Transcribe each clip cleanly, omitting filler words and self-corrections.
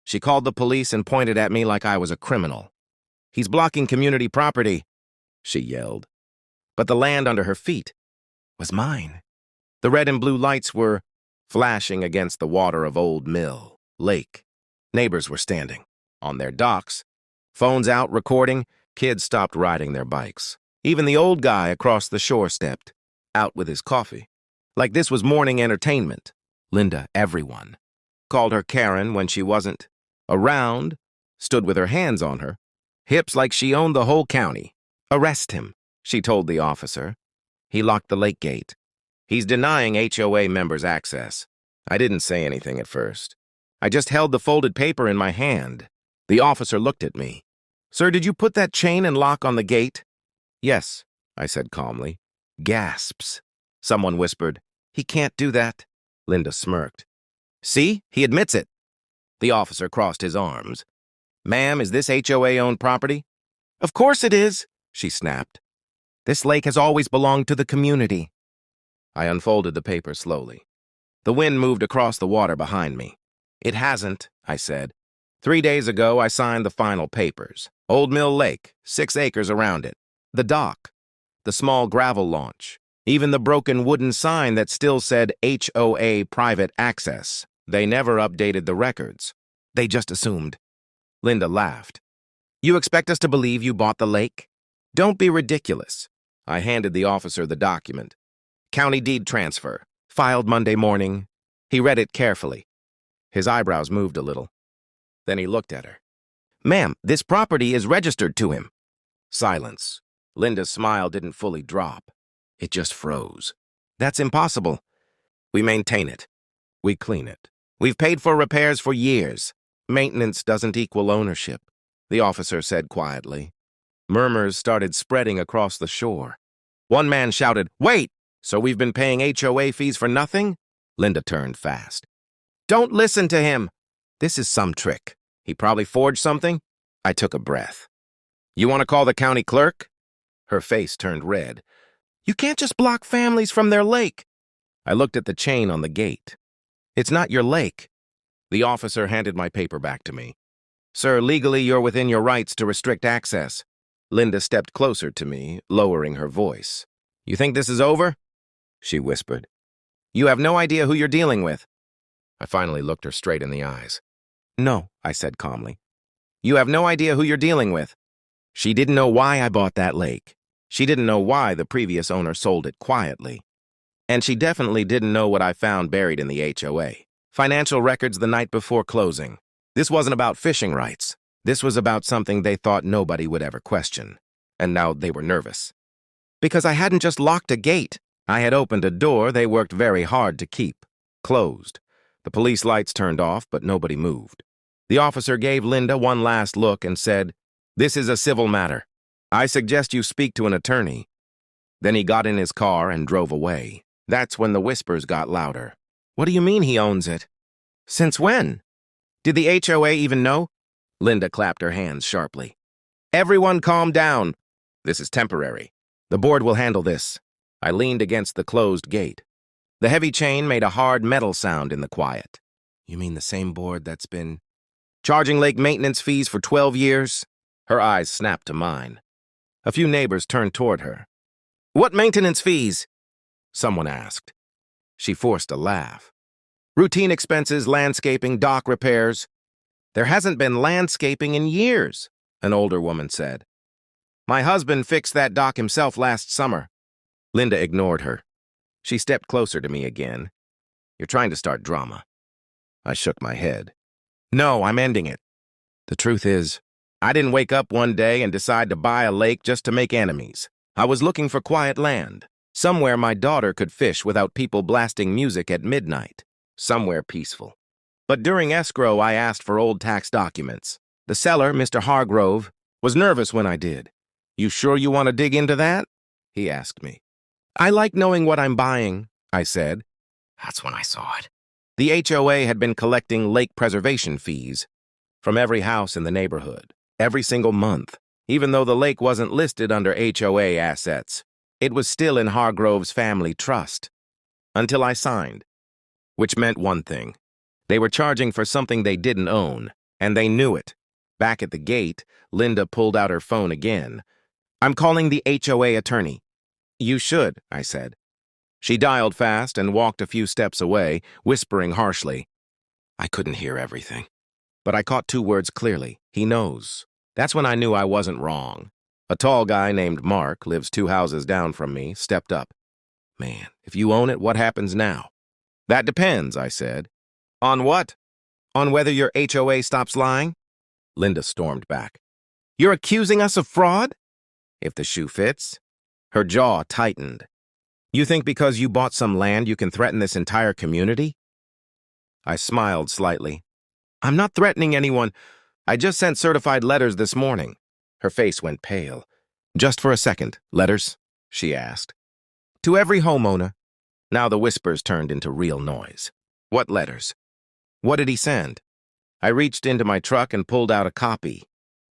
She called the police and pointed at me like I was a criminal. "He's blocking community property," she yelled. But the land under her feet was mine. The red and blue lights were flashing against the water of Old Mill Lake. Neighbors were standing on their docks, phones out, recording. Kids stopped riding their bikes. Even the old guy across the shore stepped out with his coffee. Like this was morning entertainment. Linda, everyone, called her Karen when she wasn't around, stood with her hands on her hips like she owned the whole county. "Arrest him," she told the officer. He locked the lake gate. "He's denying HOA members access." I didn't say anything at first. I just held the folded paper in my hand. The officer looked at me. "Sir, did you put that chain and lock on the gate?" "Yes," I said calmly. Gasps. Someone whispered, "He can't do that." Linda smirked. "See, he admits it." The officer crossed his arms. "Ma'am, is this HOA-owned property?" "Of course it is," she snapped. "This lake has always belonged to the community." I unfolded the paper slowly. The wind moved across the water behind me. "It hasn't," I said. 3 days ago, I signed the final papers. Old Mill Lake, 6 acres around it. The dock, the small gravel launch, even the broken wooden sign that still said HOA private access. They never updated the records. They just assumed. Linda laughed. "You expect us to believe you bought the lake? Don't be ridiculous." I handed the officer the document. "County deed transfer, filed Monday morning." He read it carefully. His eyebrows moved a little. Then he looked at her. "Ma'am, this property is registered to him." Silence. Linda's smile didn't fully drop. It just froze. "That's impossible." "We maintain it. We clean it. We've paid for repairs for years. Maintenance doesn't equal ownership," the officer said quietly. Murmurs started spreading across the shore. One man shouted, "Wait! So we've been paying HOA fees for nothing?" Linda turned fast. "Don't listen to him. This is some trick. He probably forged something." I took a breath. "You want to call the county clerk?" Her face turned red. "You can't just block families from their lake." I looked at the chain on the gate. "It's not your lake." The officer handed my paper back to me. "Sir, legally you're within your rights to restrict access." Linda stepped closer to me, lowering her voice. "You think this is over?" she whispered. "You have no idea who you're dealing with." I finally looked her straight in the eyes. "No," I said calmly. "You have no idea who you're dealing with." She didn't know why I bought that lake. She didn't know why the previous owner sold it quietly. And she definitely didn't know what I found buried in the HOA. Financial records the night before closing. This wasn't about fishing rights. This was about something they thought nobody would ever question. And now they were nervous. Because I hadn't just locked a gate. I had opened a door they worked very hard to keep. Closed. The police lights turned off, but nobody moved. The officer gave Linda one last look and said, "This is a civil matter. I suggest you speak to an attorney." Then he got in his car and drove away. That's when the whispers got louder. "What do you mean he owns it? Since when? Did the HOA even know?" Linda clapped her hands sharply. "Everyone calm down. This is temporary. The board will handle this." I leaned against the closed gate. The heavy chain made a hard metal sound in the quiet. "You mean the same board that's been charging lake maintenance fees for 12 years? Her eyes snapped to mine. A few neighbors turned toward her. "What maintenance fees?" someone asked. She forced a laugh. "Routine expenses, landscaping, dock repairs." "There hasn't been landscaping in years," an older woman said. "My husband fixed that dock himself last summer." Linda ignored her. She stepped closer to me again. "You're trying to start drama." I shook my head. "No, I'm ending it. The truth is, I didn't wake up one day and decide to buy a lake just to make enemies. I was looking for quiet land, somewhere my daughter could fish without people blasting music at midnight, somewhere peaceful. But during escrow, I asked for old tax documents. The seller, Mr. Hargrove, was nervous when I did. "You sure you want to dig into that?" he asked me. "I like knowing what I'm buying," I said. That's when I saw it. The HOA had been collecting lake preservation fees from every house in the neighborhood, every single month. Even though the lake wasn't listed under HOA assets, it was still in Hargrove's family trust. Until I signed. Which meant one thing. They were charging for something they didn't own, And they knew it. Back at the gate, Linda pulled out her phone again. "I'm calling the HOA attorney." "You should," I said. She dialed fast and walked a few steps away, whispering harshly. I couldn't hear everything, but I caught 2 words clearly. "He knows." That's when I knew I wasn't wrong. A tall guy named Mark, lives 2 houses down from me, stepped up. "Man, if you own it, what happens now?" "That depends," I said. "On what?" "On whether your HOA stops lying." Linda stormed back. "You're accusing us of fraud?" "If the shoe fits." Her jaw tightened. "You think because you bought some land you can threaten this entire community?" I smiled slightly. "I'm not threatening anyone. I just sent certified letters this morning." Her face went pale. "Just for a second, letters?" she asked. "To every homeowner." Now the whispers turned into real noise. "What letters?" "What did he send?" I reached into my truck and pulled out a copy.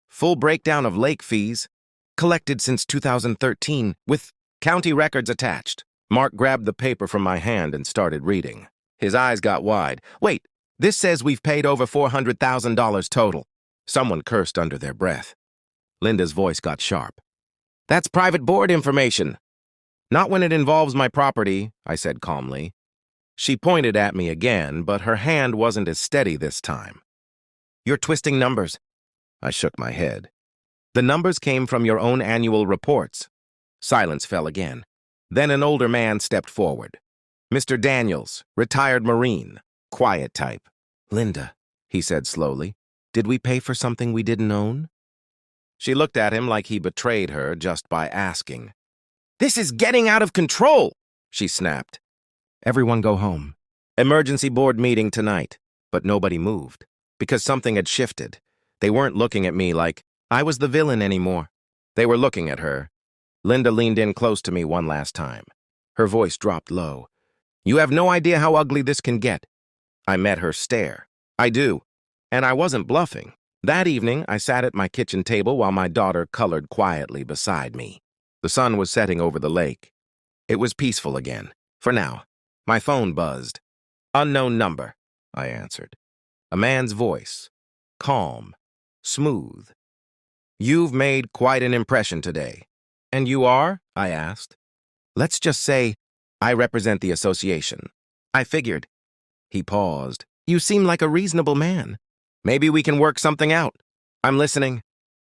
Full breakdown of lake fees, collected since 2013, with county records attached. Mark grabbed the paper from my hand and started reading. His eyes got wide. "Wait, this says we've paid over $400,000 total." Someone cursed under their breath. Linda's voice got sharp. "That's private board information." "Not when it involves my property," I said calmly. She pointed at me again, but her hand wasn't as steady this time. "You're twisting numbers." I shook my head. "The numbers came from your own annual reports." Silence fell again. Then an older man stepped forward. Mr. Daniels, retired Marine, quiet type. "Linda," he said slowly, "did we pay for something we didn't own?" She looked at him like he betrayed her just by asking. "This is getting out of control," she snapped. "Everyone go home. Emergency board meeting tonight." But nobody moved, because something had shifted. They weren't looking at me like I was the villain anymore. They were looking at her. Linda leaned in close to me one last time. Her voice dropped low. "You have no idea how ugly this can get." I met her stare. "I do." And I wasn't bluffing. That evening, I sat at my kitchen table while my daughter colored quietly beside me. The sun was setting over the lake. It was peaceful again, for now. My phone buzzed. "Unknown number," I answered. A man's voice, calm, smooth. "You've made quite an impression today." "And you are?" I asked. "Let's just say I represent the association." "I figured." He paused. "You seem like a reasonable man. Maybe we can work something out." "I'm listening."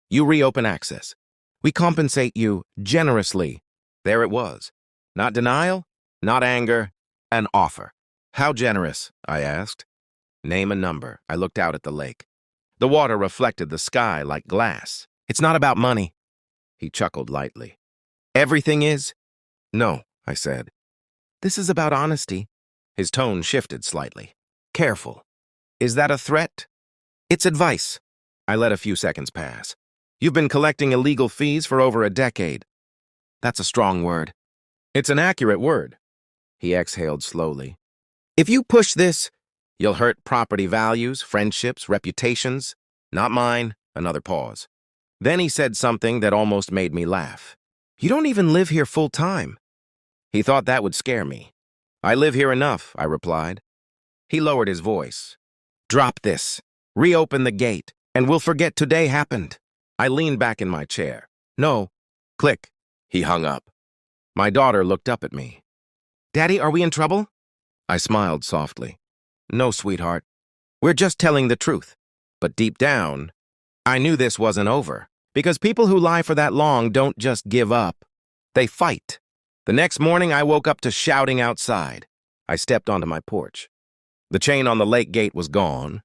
"You reopen access. We compensate you generously." There it was. Not denial, not anger, an offer. "How generous?" I asked. "Name a number." I looked out at the lake. The water reflected the sky like glass. "It's not about money." He chuckled lightly. "Everything is?" "No," I said. "This is about honesty." His tone shifted slightly. "Careful. Is that a threat?" "It's advice." I let a few seconds pass. "You've been collecting illegal fees for over a decade." "That's a strong word." "It's an accurate word." He exhaled slowly. "If you push this, you'll hurt property values, friendships, reputations." "Not mine." Another pause. Then he said something that almost made me laugh. "You don't even live here full time." He thought that would scare me. "I live here enough," I replied. He lowered his voice. "Drop this. Reopen the gate, and we'll forget today happened." I leaned back in my chair. "No." Click. He hung up. My daughter looked up at me. "Daddy, are we in trouble?" I smiled softly. "No, sweetheart. We're just telling the truth." But deep down, I knew this wasn't over, because people who lie for that long don't just give up. They fight. The next morning, I woke up to shouting outside. I stepped onto my porch. The chain on the lake gate was gone.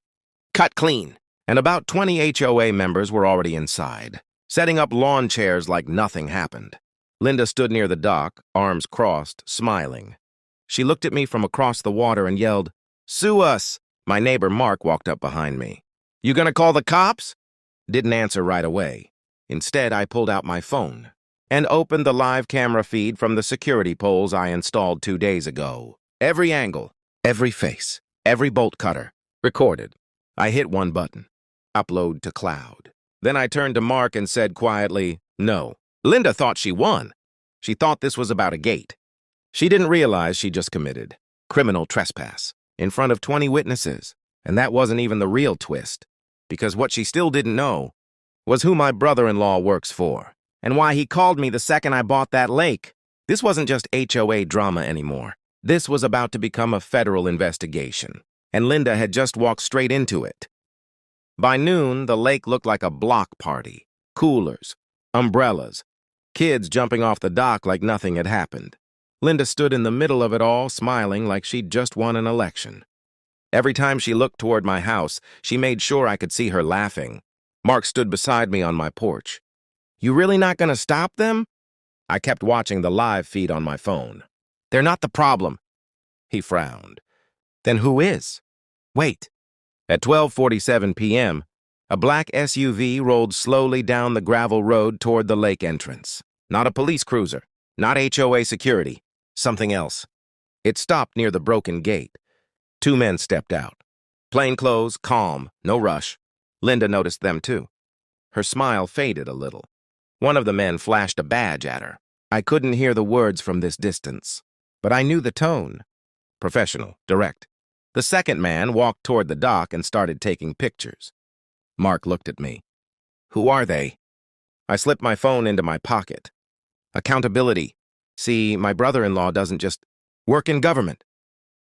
Cut clean. And about 20 HOA members were already inside, setting up lawn chairs like nothing happened. Linda stood near the dock, arms crossed, smiling. She looked at me from across the water and yelled, "Sue us!" My neighbor Mark walked up behind me. "You gonna call the cops?" Didn't answer right away. Instead, I pulled out my phone and opened the live camera feed from the security poles I installed 2 days ago. Every angle, every face, every bolt cutter, recorded. I hit one button. Upload to cloud. Then I turned to Mark and said quietly, "No." Linda thought she won. She thought this was about a gate. She didn't realize she just committed criminal trespass in front of 20 witnesses. And that wasn't even the real twist. because what she still didn't know was who my brother-in-law works for, and why he called me the second I bought that lake. This wasn't just HOA drama anymore. This was about to become a federal investigation, and Linda had just walked straight into it. By noon, the lake looked like a block party. Coolers, umbrellas, kids jumping off the dock like nothing had happened. Linda stood in the middle of it all, smiling like she'd just won an election. Every time she looked toward my house, she made sure I could see her laughing. Mark stood beside me on my porch. "You really not gonna stop them?" I kept watching the live feed on my phone. "They're not the problem." He frowned. "Then who is?" "Wait." At 12:47 p.m., a black SUV rolled slowly down the gravel road toward the lake entrance. Not a police cruiser, not HOA security, something else. It stopped near the broken gate. 2 men stepped out. Plain clothes, calm, no rush. Linda noticed them too. Her smile faded a little. One of the men flashed a badge at her. I couldn't hear the words from this distance, but I knew the tone. Professional, direct. The second man walked toward the dock and started taking pictures. Mark looked at me. "Who are they?" I slipped my phone into my pocket. "Accountability. See, my brother-in-law doesn't just work in government."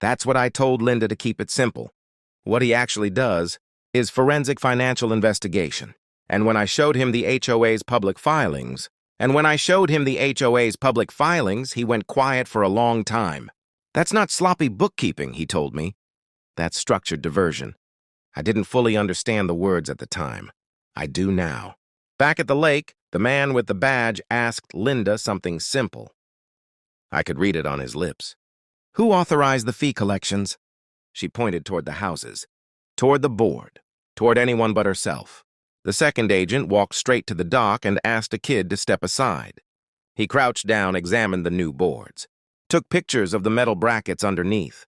That's what I told Linda, to keep it simple. What he actually does is forensic financial investigation. And when I showed him the HOA's public filings, he went quiet for a long time. "That's not sloppy bookkeeping," he told me. "That's structured diversion." I didn't fully understand the words at the time. I do now. Back at the lake, the man with the badge asked Linda something simple. I could read it on his lips. "Who authorized the fee collections?" She pointed toward the houses, toward the board, toward anyone but herself. The second agent walked straight to the dock and asked a kid to step aside. He crouched down, examined the new boards, took pictures of the metal brackets underneath.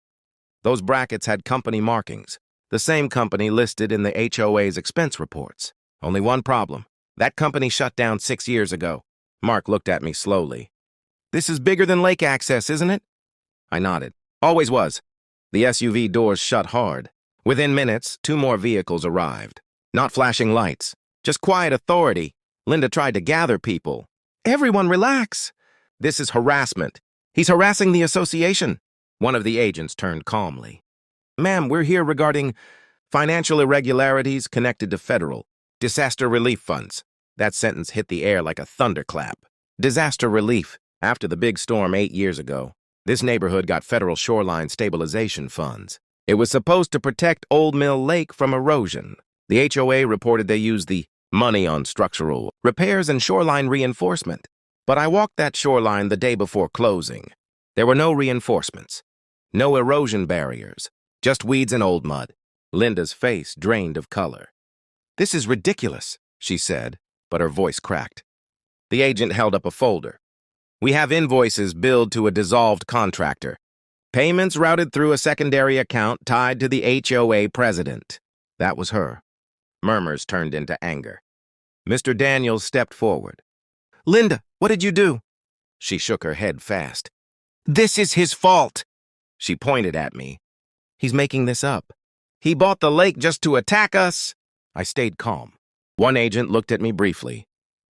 Those brackets had company markings, the same company listed in the HOA's expense reports. Only one problem. That company shut down 6 years ago. Mark looked at me slowly. "This is bigger than lake access, isn't it?" I nodded. "Always was." The SUV doors shut hard. Within minutes, 2 more vehicles arrived. Not flashing lights, just quiet authority. Linda tried to gather people. "Everyone relax. This is harassment. He's harassing the association." One of the agents turned calmly. "Ma'am, we're here regarding financial irregularities connected to federal disaster relief funds." That sentence hit the air like a thunderclap. Disaster relief. After the big storm 8 years ago, this neighborhood got federal shoreline stabilization funds. It was supposed to protect Old Mill Lake from erosion. The HOA reported they used the money on structural repairs and shoreline reinforcement. But I walked that shoreline the day before closing. There were no reinforcements, no erosion barriers, just weeds and old mud. Linda's face drained of color. "This is ridiculous," she said, but her voice cracked. The agent held up a folder. "We have invoices billed to a dissolved contractor. Payments routed through a secondary account tied to the HOA president." That was her. Murmurs turned into anger. Mr. Daniels stepped forward. "Linda, what did you do?" She shook her head fast. "This is his fault." She pointed at me. "He's making this up. He bought the lake just to attack us." I stayed calm. One agent looked at me briefly.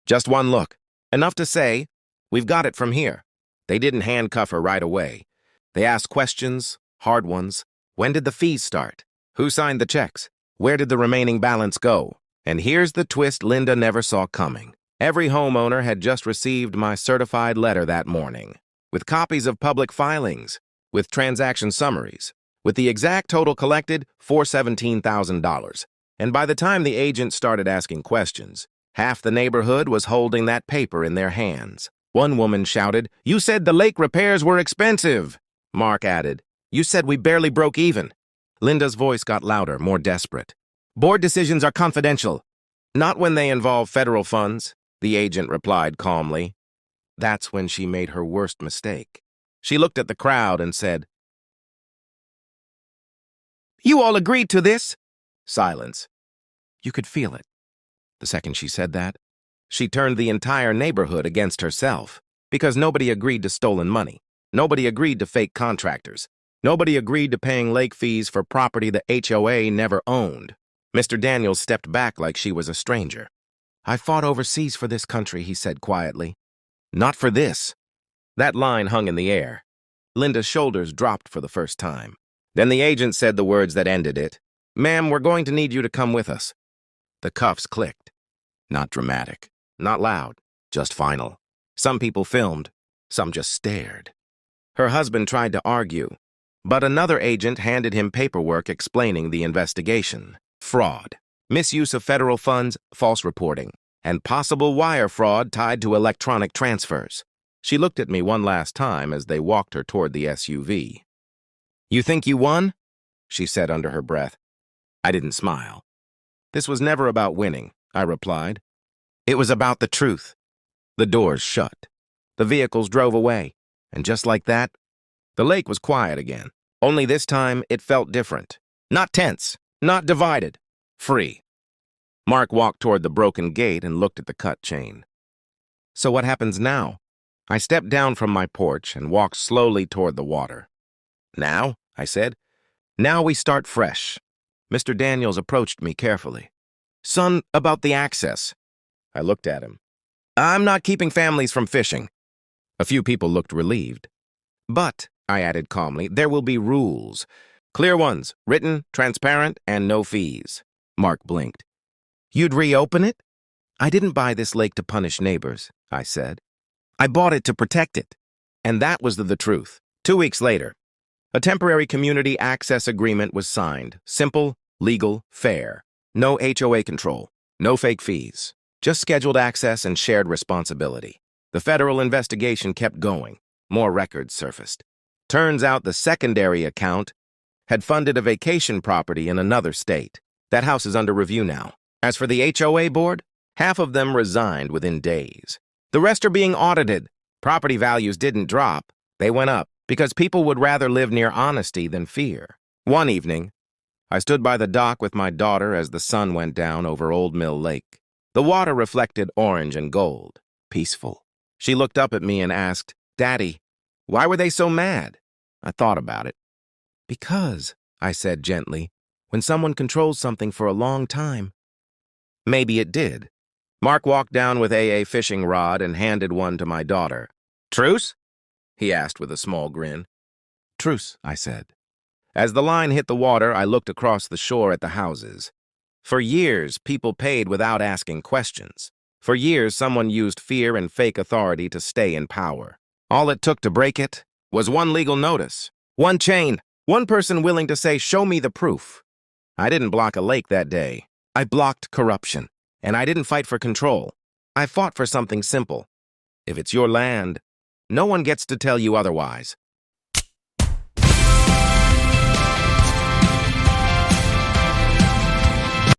Just one look. Enough to say, "We've got it from here." They didn't handcuff her right away. They asked questions, hard ones. When did the fees start? Who signed the checks? Where did the remaining balance go? And here's the twist Linda never saw coming. Every homeowner had just received my certified letter that morning, with copies of public filings, with transaction summaries, with the exact total collected, $417,000. And by the time the agent started asking questions, half the neighborhood was holding that paper in their hands. One woman shouted, "You said the lake repairs were expensive." Mark added, "You said we barely broke even." Linda's voice got louder, more desperate. "Board decisions are confidential." "Not when they involve federal funds," the agent replied calmly. That's when she made her worst mistake. She looked at the crowd and said, "You all agreed to this?" Silence. You could feel it. The second she said that, she turned the entire neighborhood against herself, because nobody agreed to stolen money. Nobody agreed to fake contractors. Nobody agreed to paying lake fees for property the HOA never owned. Mr. Daniels stepped back like she was a stranger. "I fought overseas for this country," he said quietly. "Not for this." That line hung in the air. Linda's shoulders dropped for the first time. Then the agent said the words that ended it. "Ma'am, we're going to need you to come with us." The cuffs clicked. Not dramatic, not loud, just final. Some people filmed, some just stared. Her husband tried to argue, but another agent handed him paperwork explaining the investigation. Fraud, misuse of federal funds, false reporting, and possible wire fraud tied to electronic transfers. She looked at me one last time as they walked her toward the SUV. "You think you won?" she said under her breath. I didn't smile. "This was never about winning," I replied. "It was about the truth." The doors shut. The vehicles drove away, and just like that, the lake was quiet again. Only this time, it felt different. Not tense, not divided, free. Mark walked toward the broken gate and looked at the cut chain. "So what happens now?" I stepped down from my porch and walked slowly toward the water. "Now," I said, "now we start fresh." Mr. Daniels approached me carefully. "Son, about the access." I looked at him. "I'm not keeping families from fishing." A few people looked relieved. "But," I added calmly, "there will be rules. Clear ones, written, transparent, and no fees." Mark blinked. "You'd reopen it?" "I didn't buy this lake to punish neighbors," I said. "I bought it to protect it." And that was the truth. 2 weeks later, a temporary community access agreement was signed. Simple, legal, fair. No HOA control, no fake fees. Just scheduled access and shared responsibility. The federal investigation kept going. More records surfaced. Turns out the secondary account had funded a vacation property in another state. That house is under review now. As for the HOA board, half of them resigned within days. The rest are being audited. Property values didn't drop. They went up because people would rather live near honesty than fear. One evening, I stood by the dock with my daughter as the sun went down over Old Mill Lake. The water reflected orange and gold, peaceful. She looked up at me and asked, "Daddy, why were they so mad?" I thought about it. "Because," I said gently, "when someone controls something for a long time." Maybe it did. Mark walked down with a fishing rod and handed one to my daughter. "Truce?" he asked with a small grin. "Truce," I said. As the line hit the water, I looked across the shore at the houses. For years, people paid without asking questions. For years, someone used fear and fake authority to stay in power. All it took to break it was one legal notice, one chain, one person willing to say, "Show me the proof." I didn't block a lake that day. I blocked corruption, and I didn't fight for control. I fought for something simple. If it's your land, no one gets to tell you otherwise.